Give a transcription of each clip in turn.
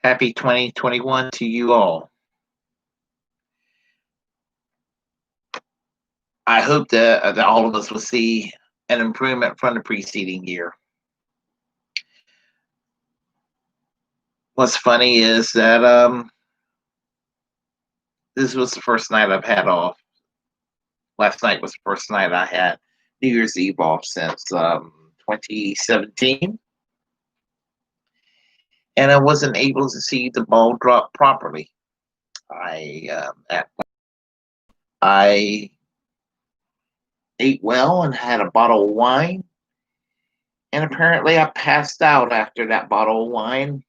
Happy 2021 to you all. I hope that all of us will see an improvement from the preceding year. What's funny is that this was the first night I've had off. Last night was the first night I had New Year's Eve off since 2017, and I wasn't able to see the ball drop properly. I ate well and had a bottle of wine, and apparently I passed out after that bottle of wine.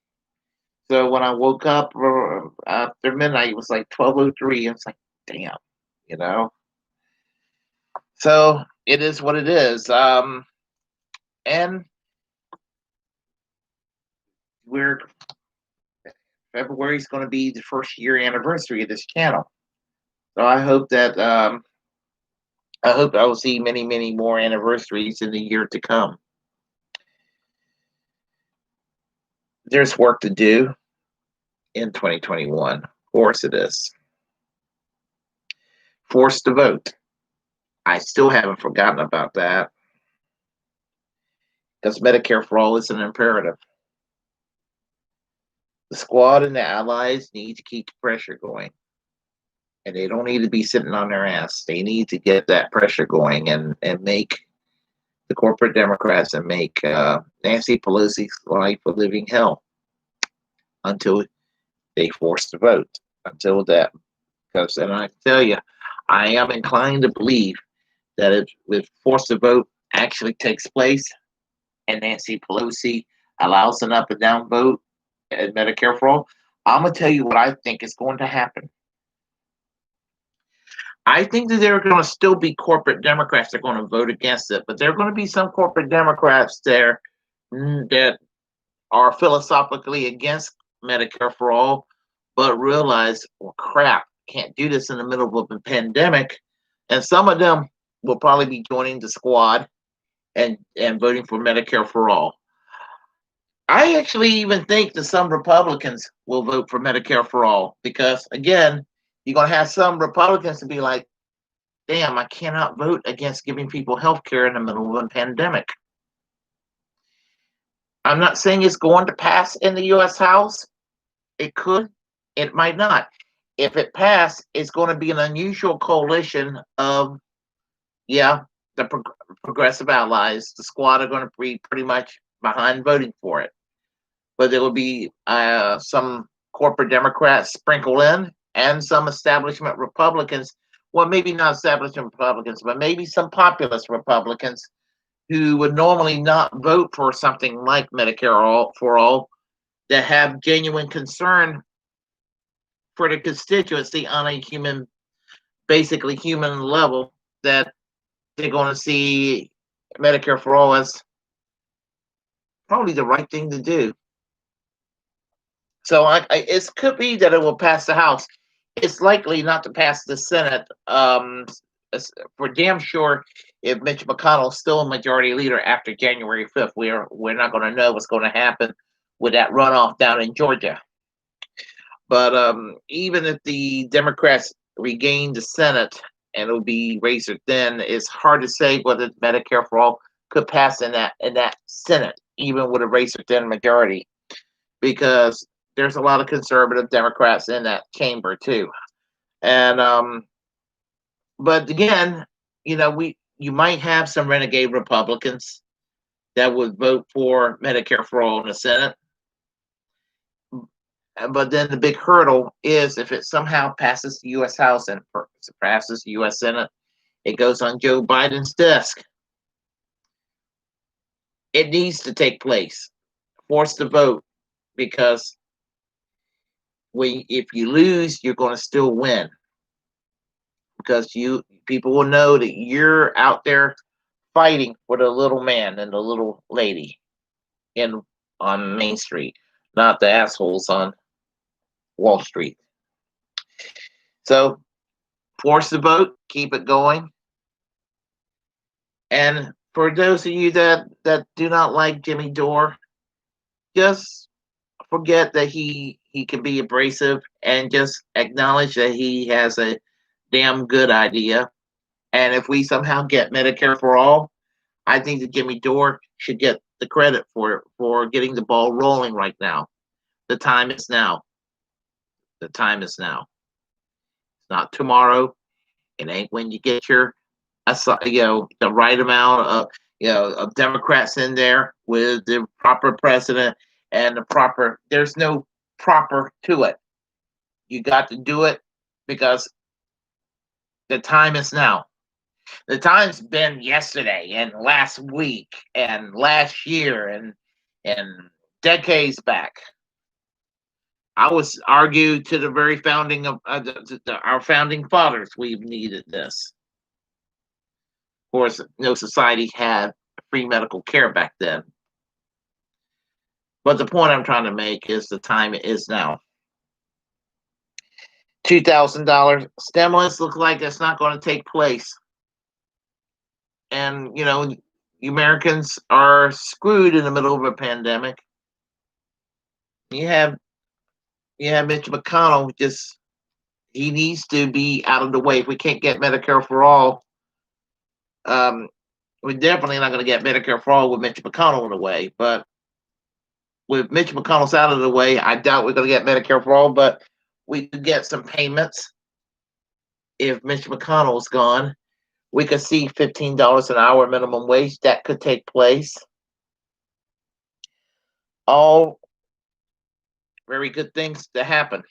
So when I woke up after midnight, it was like 12:03. It's like, damn, you know. So it is what it is. And we're February is going to be the first year anniversary of this channel. So I hope I will see many, many more anniversaries in the year to come. There's work to do in 2021. Of course it is. Forced to vote. I still haven't forgotten about that because Medicare for all is an imperative. The squad and the allies need to keep the pressure going. And they don't need to be sitting on their ass. They need to get that pressure going and make the corporate Democrats and make Nancy Pelosi's life a living hell until they force the vote. Until that, because and I tell you, I am inclined to believe that if force the vote actually takes place and Nancy Pelosi allows an up and down vote at Medicare for all, I'm gonna tell you what I think is going to happen. I think that there are going to still be corporate Democrats that are going to vote against it, but there are going to be some corporate Democrats there that are philosophically against Medicare for all, but realize, well, crap, can't do this in the middle of a pandemic. And some of them will probably be joining the squad and voting for Medicare for all. I actually even think that some Republicans will vote for Medicare for all because, again, you're going to have some Republicans to be like, damn, I cannot vote against giving people health care in the middle of a pandemic. I'm not saying it's going to pass in the U.S. House. It could, it might not. If it passed, it's going to be an unusual coalition of, yeah, the progressive allies. The squad are going to be pretty much behind voting for it. But there will be some corporate Democrats sprinkled in and some establishment Republicans. Well, maybe not establishment Republicans, but maybe some populist Republicans who would normally not vote for something like Medicare for all that have genuine concern for the constituency on a basically human level, that they're going to see Medicare for all as probably the right thing to do. So it could be that it will pass the House. It's likely not to pass the Senate. For damn sure, if Mitch McConnell's still a majority leader after January 5th, we're not going to know what's going to happen with that runoff down in Georgia. But even if the Democrats regain the Senate and it'll be razor thin, it's hard to say whether Medicare for all could pass in that Senate, even with a razor thin majority, because there's a lot of conservative Democrats in that chamber too. And but again, you might have some renegade Republicans that would vote for Medicare for all in the Senate. But then the big hurdle is if it somehow passes the U.S. House and passes the U.S. Senate, it goes on Joe Biden's desk. It needs to take place. Force the vote, because if you lose, you're going to still win, because people will know that you're out there fighting for the little man and the little lady on Main Street, not the assholes on Wall Street. So force the vote, keep it going. And for those of you that do not like Jimmy Dore, just forget that he he can be abrasive and just acknowledge that he has a damn good idea. And if we somehow get Medicare for all, I think that Jimmy Dore should get the credit for getting the ball rolling right now. The time is now. The time is now. It's not tomorrow. It ain't when you get your, the right amount of, of Democrats in there with the proper president and the proper. There's no proper to it. You got to do it because the time is now. The time's been yesterday and last week and last year and decades back. I was argued to the very founding of our founding fathers. We've needed this. Of course, no society had free medical care back then. But the point I'm trying to make is the time is now. $2,000 stimulus looks like it's not going to take place. And, Americans are screwed in the middle of a pandemic. You have Mitch McConnell, he needs to be out of the way. If we can't get Medicare for all, we're definitely not going to get Medicare for all with Mitch McConnell in the way. But with Mitch McConnell's out of the way, I doubt we're going to get Medicare for all, but we could get some payments. If Mitch McConnell's gone, we could see $15 an hour minimum wage. That could take place. All very good things to happen.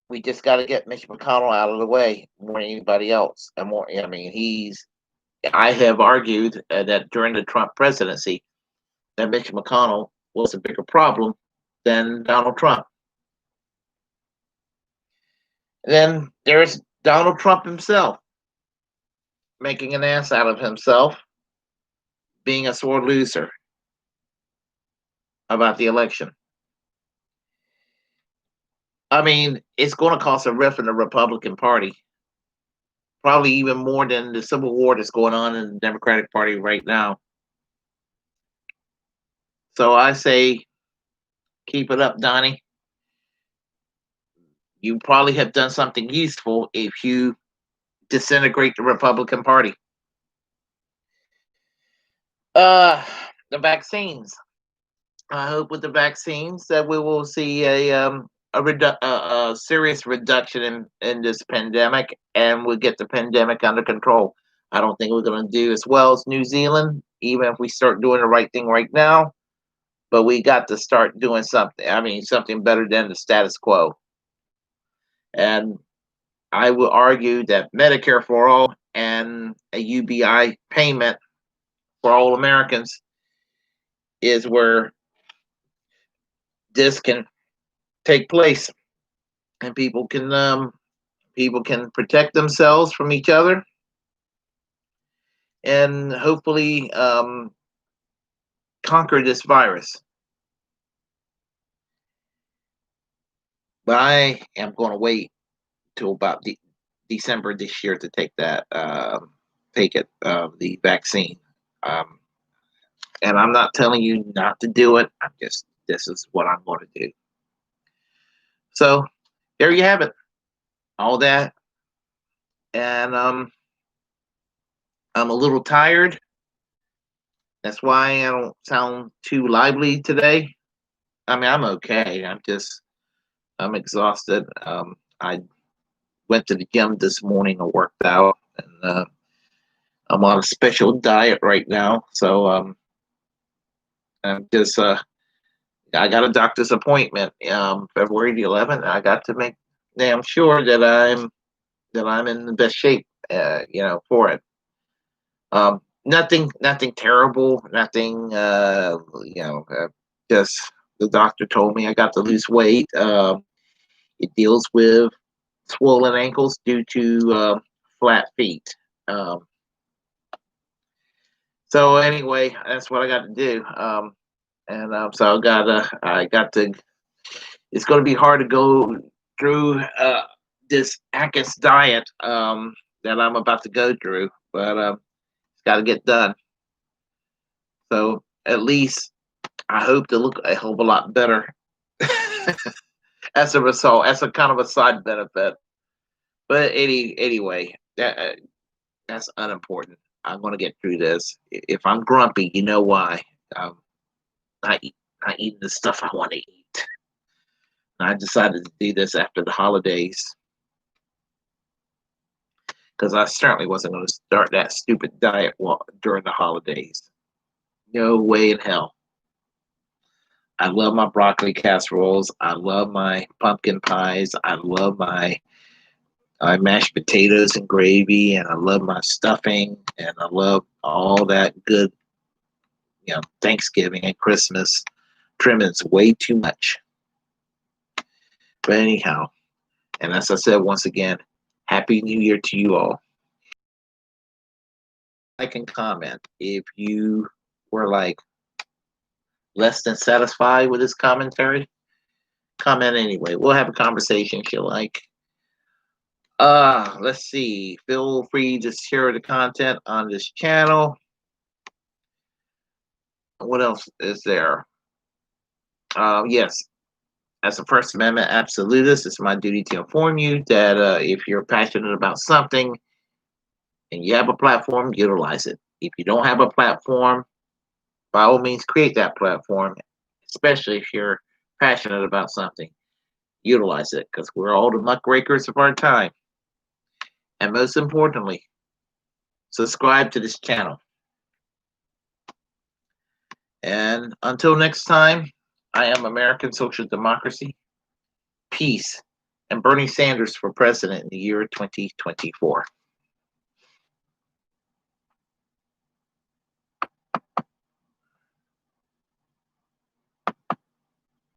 We just got to get Mitch McConnell out of the way more than anybody else. And more, I have argued that during the Trump presidency, that Mitch McConnell was a bigger problem than Donald Trump. Then there's Donald Trump himself, making an ass out of himself, being a sore loser about the election. It's going to cause a rift in the Republican Party, probably even more than the civil war that's going on in the Democratic Party right now. So I say, keep it up, Donnie. You probably have done something useful if you disintegrate the Republican Party. The vaccines. I hope with the vaccines that we will see a serious reduction in this pandemic, and we'll get the pandemic under control. I don't think we're going to do as well as New Zealand, even if we start doing the right thing right now. But we got to start doing something. Something better than the status quo. And I will argue that Medicare for all and a UBI payment for all Americans is where this can take place, and people can protect themselves from each other, and hopefully conquer this virus. But I am going to wait till about December this year to take the vaccine. And I'm not telling you not to do it. This is what I'm going to do. So there you have it. All that. And I'm a little tired. That's why I don't sound too lively today. I'm okay. I'm exhausted. I went to the gym this morning and worked out, and I'm on a special diet right now. So I'm just I got a doctor's appointment February the 11th. I got to make damn sure that I'm in the best shape for it. Nothing terrible, nothing just the doctor told me I got to lose weight. It deals with swollen ankles due to flat feet. So anyway, that's what I got to do. So I got to. It's going to be hard to go through this Atkins diet that I'm about to go through, but it's got to get done. So at least I hope to look a hell of a lot better as a result, as a kind of a side benefit. But anyway, that's unimportant. I'm going to get through this. If I'm grumpy, you know why. I'm not, not eating the stuff I want to eat. And I decided to do this after the holidays because I certainly wasn't going to start that stupid diet during the holidays. No way in hell. I love my broccoli casseroles. I love my pumpkin pies. I love my mashed potatoes and gravy, and I love my stuffing, and I love all that good, Thanksgiving and Christmas trimmings way too much. But anyhow, and as I said once again, Happy New Year to you all. Like and comment if you were like less than satisfied with this commentary. Comment anyway. We'll have a conversation if you like. Let's see. Feel free to share the content on this channel. What else is there? Yes, as a First Amendment absolutist, it's my duty to inform you that if you're passionate about something and you have a platform, utilize it. If you don't have a platform, by all means, create that platform, especially if you're passionate about something. Utilize it because we're all the muckrakers of our time. And most importantly, subscribe to this channel. And until next time, I am American Social Democracy, Peace, and Bernie Sanders for president in the year 2024.